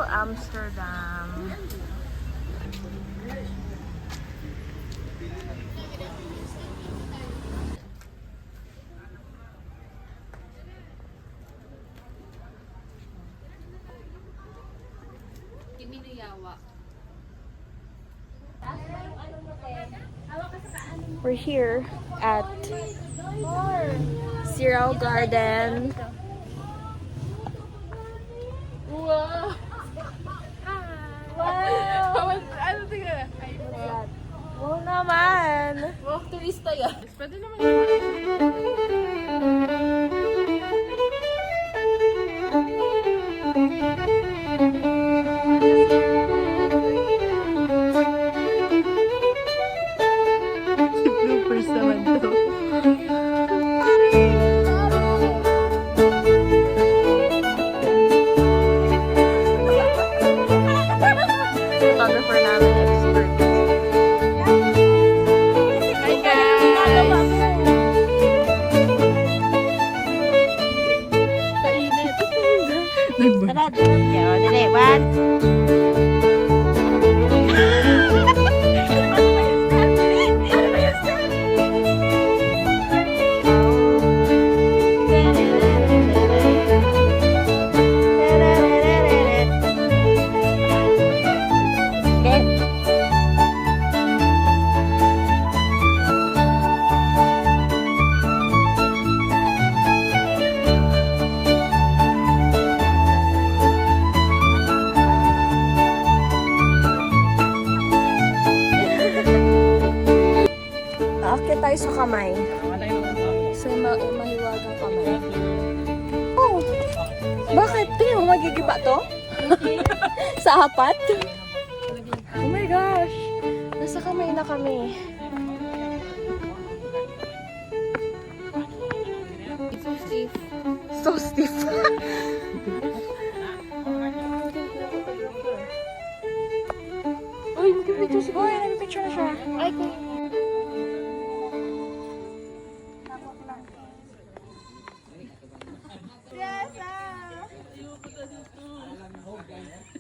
Amsterdam. We're here at Zero Garden. Wow! Wow! Ano tingnan? Ay, wow. Wow naman! Wow, turista yan. Pwede naman yung Bloopers naman to. Photographer namin expert. Hi guys! Kainit. Tara, dali, one. Aakit tayo sa kamay. Sa mahiwagang kamay. Oh! Bakit? Tingnan mo, magigiba to? Sa apat? Oh my gosh! Nasa kamay na kami. so safe. So stiff. Uy, mag-picture si Boy. Nag-picture na siya. Ay, kung...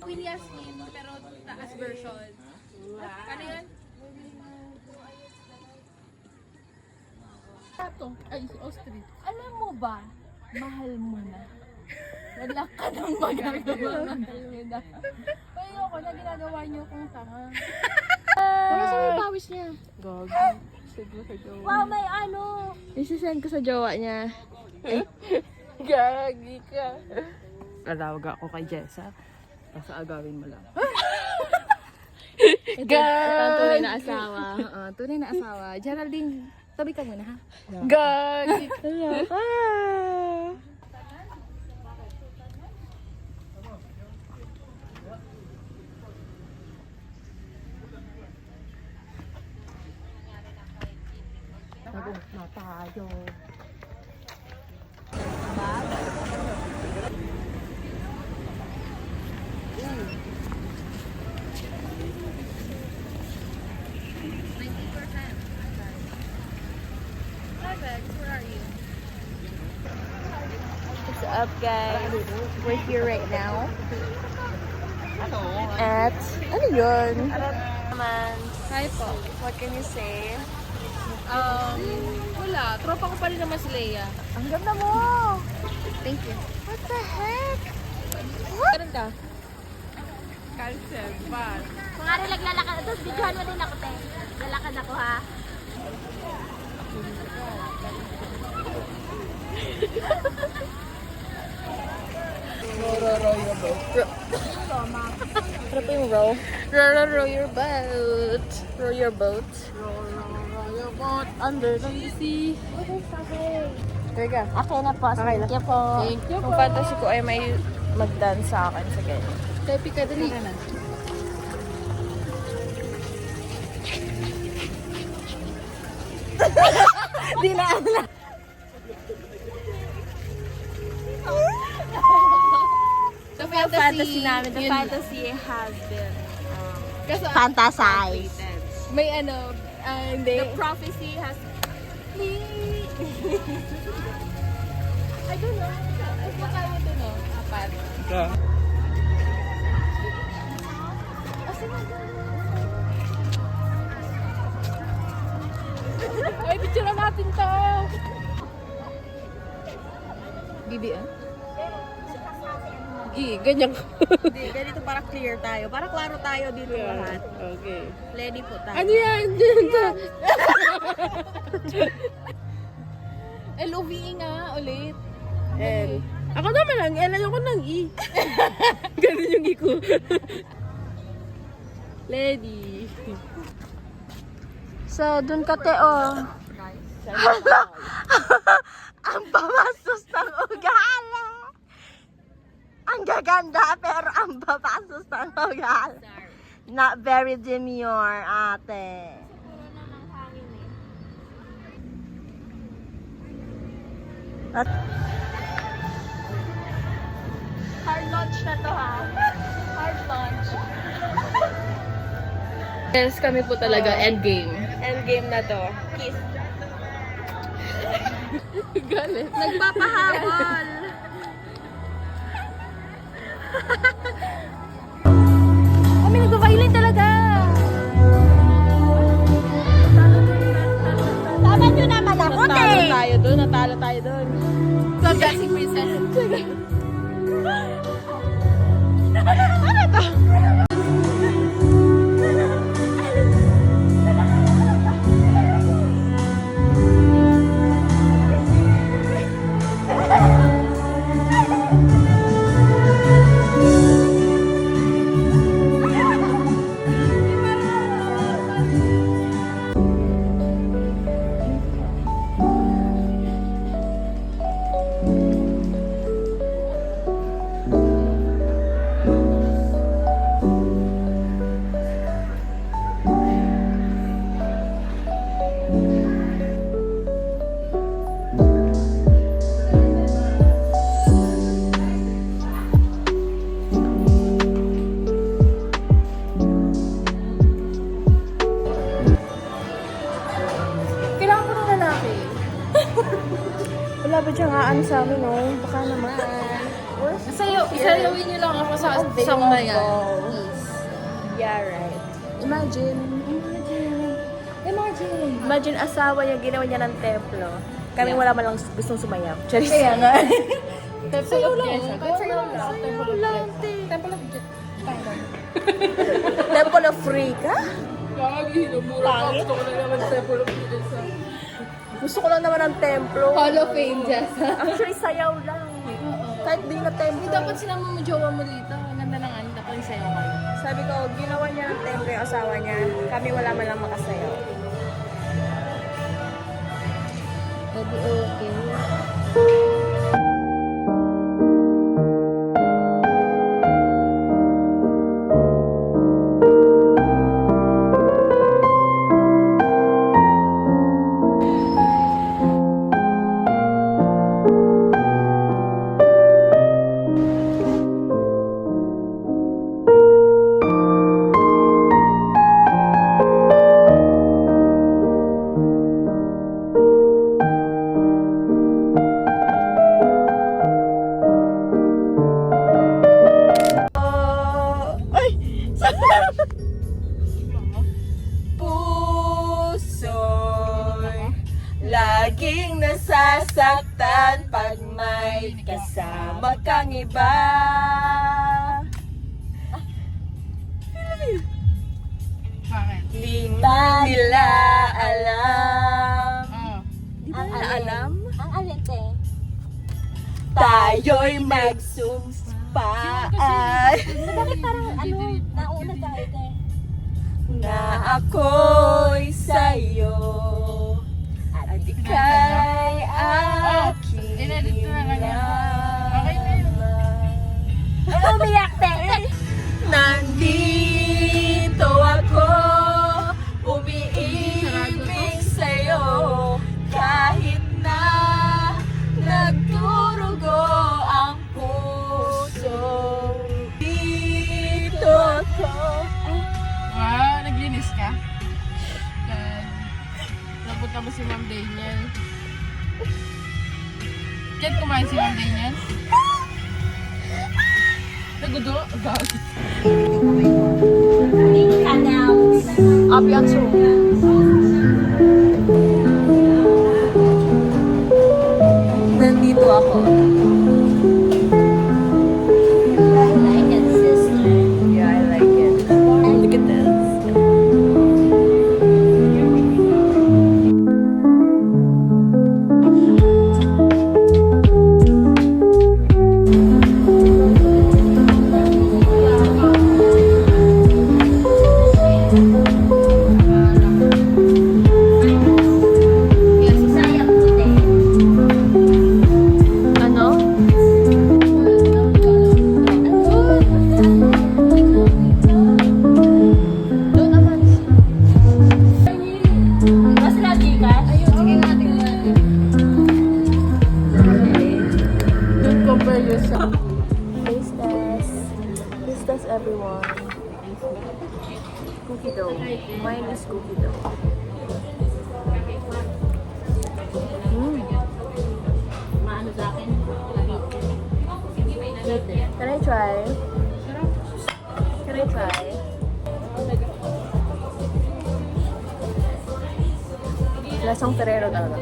Queen Yasmin, pero taas version. Ano yun? Tato. Ay, ostrich. Alam mo ba, mahal mo na. Wala ka nang magagawa. Mahal mo na. Ayoko na ginagawa niyo kung tanga. Wala sa may pawis niya. Gog. Siglo sa jowa. Wow, may ano. Isisend ko sa jowa niya. Gagi ka. Alawag ako kay Jessa. Tapos agawin mo lang. Ito Gag! ang tunay na asawa. Tunay na asawa. Geraldine, tabi ka muna ha. Gagi. Nagong na tayo. What's up guys? We're here right now at, ano yun? Naman. Hi po. What can you say? Wala. Tropa ko pa rin naman si Leia. Ang ganda mo! Thank you. What the heck? Meron ka? Cancel. Bad. Kung nga rin naglalakad, tapos videohan mo din ako, te. Lalakad ako, ha? Row your boat. Ano pa yung row? Row your boat. Row your boat. Row your boat under the sea. Teka. Okay na po. Okay na. Thank you po. Thank you Kung po. fantasy ko ay may mag-dance sa akin sa ganyan. Tepi ka, dali. Di na ala. The Fantasy namin. The yun. fantasy has been Kasi, Fantasize. may ano, hindi. the prophecy has... I don't know. Ay, baka ito, no? Apat. Ay, picture natin to! BBM? Ganyan ko. Hindi, ganito para clear tayo. Para klaro tayo dito lahat. Okay. Ready po tayo. Ano yan? Diyan to. LOVE nga ulit. L. Ako naman lang, L ayoko ng E. Ganun yung iko. Lady. So, dun ka, Teo. Ang babasos ng ugali. Ang gaganda, pero ang babasos ng ugali. Not very demure, ate. At Hard launch na to ha. Hard launch. Yes, kami po talaga endgame. endgame na to. Kiss. Galit. Nagpapahabol. Kami nagpa-violin talaga. Tama nyo naman ako, Natalo tayo doon, natalo tayo doon. Club Dancing Princess. Kailangan ko ng lalaki. Wala ba diyang aan sa amin, no? Baka naman. Sayawin niyo lang ako sa maya. Yeah, right. Imagine. Imagine asawa niya, ginawa niya ng templo. Kami wala man lang gustong sumayaw. Charis. Kaya nga. Sayaw lang. Sayaw lang. Temple of Temple of Temple of Free ka? Gagi, namura ka. Pangit. Gusto ko na naman Temple of Jessa. Gusto ko lang naman ng templo. Hall of Fame, Jessa. Actually, sayaw lang. Kahit di na templo. Dapat sinama mo jowa mo dito. Ang ganda ng ano, dapat yung sayo kayo. Sabi ko, ginawa niya ng templo yung asawa niya. Kami wala man lang makasayaw. Edi okay. Puso'y laging nasasaktan pag may kasama kang iba. Bakit? Di ba nila alam? Oh. Di ba nila alam? Ang alente. Tayo'y magsumpaan Bakit parang ano, nauna tayo eh. na ako'y sa'yo at ika'y aking Inedit ko na kanya. Okay na yun. Ay, umiyak, te. Nandito ako, umiibig sa'yo, kahit na nagdurugo ang puso. Dito ako. Wow, naglinis ka? Then, napunta mo si Ma'am Daniel. Diyan kumain si Ma'am Daniel? Nagudo? Bakit? Apianso. Nandito ako. Like it, sister. Yeah, I like it. Look at this. Sayang ko din. Ano? Doon naman. Mas lagi ka? Ayun, sige nga, tingnan natin. Don't compare yourself. Taste test. Taste test, everyone. Cookie dough. Mine is cookie dough. Maano sa akin? Can I try? Can I try? Lasang Ferrero talaga.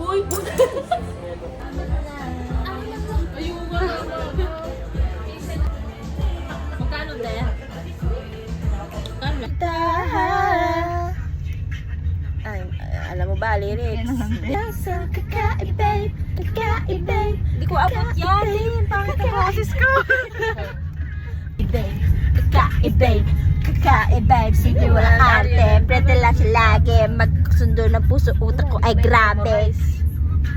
Uy! Magkano ba? Ay, alam mo ba, lyrics? Lasang kakaibay, kakaibay. Hindi ko abot yan. Pangit ang boses ko. Kakaibay, kakaibay, sige walang arte. Prete lang siya lagi, magsundo ng puso, utak ko ay grabe.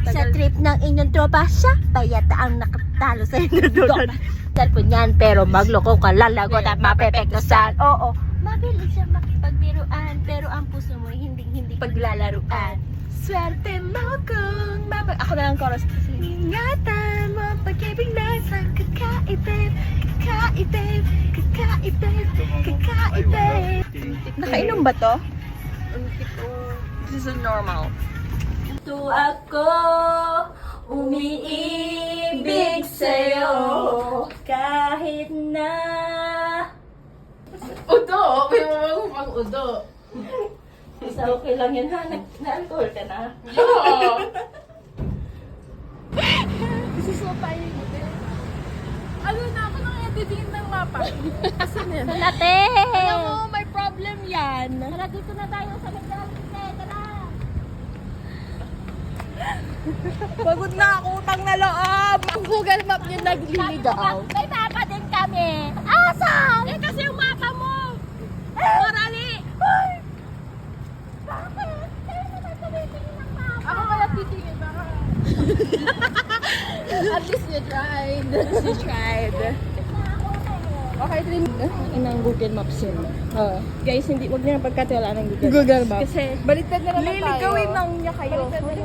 Sa trip ng inyong tropa, siya pa yata ang nakatalo sa inyong doon. Cellphone yan, pero magloko ka, lalagot at mapepektosan. Oo, mabilis siya makipagbiruan, pero ang puso mo hindi paglalaruan. Swerte mo kung mabag... Ako na lang chorus. Ingatan mo pag-ibig na isang kakaibay, kakaibay, kakaibay, kakaibay. Nakainom ba to? This is normal. Ito ako, umiibig sa'yo, kahit na... Udo! May mamang pang udo. Isa okay lang yun ha, na-alcohol ka na. Oo! Susupa yun. Ano na ako nang editing ng mapa? Asan yan? Salate! Alam mo, may problem yan. Tara, dito na tayo sa McDonald's. Tara! Pagod na ako, utang na loob! Ang Google Map niya nagliligaw. May mapa din kami. Asan? Eh kasi yung mapa mo! Marali! Bakit? Kaya naman tumitingin ng mapa. Ako kaya titingin baka. At least you tried. You tried. Okay, Trin. Inang Google Maps yun. Guys, hindi, wag niyo na pagkatiwalaan ng Google Google Maps. Kasi, Baliktad na naman tayo. liligawin lang niya kayo. Baliktad na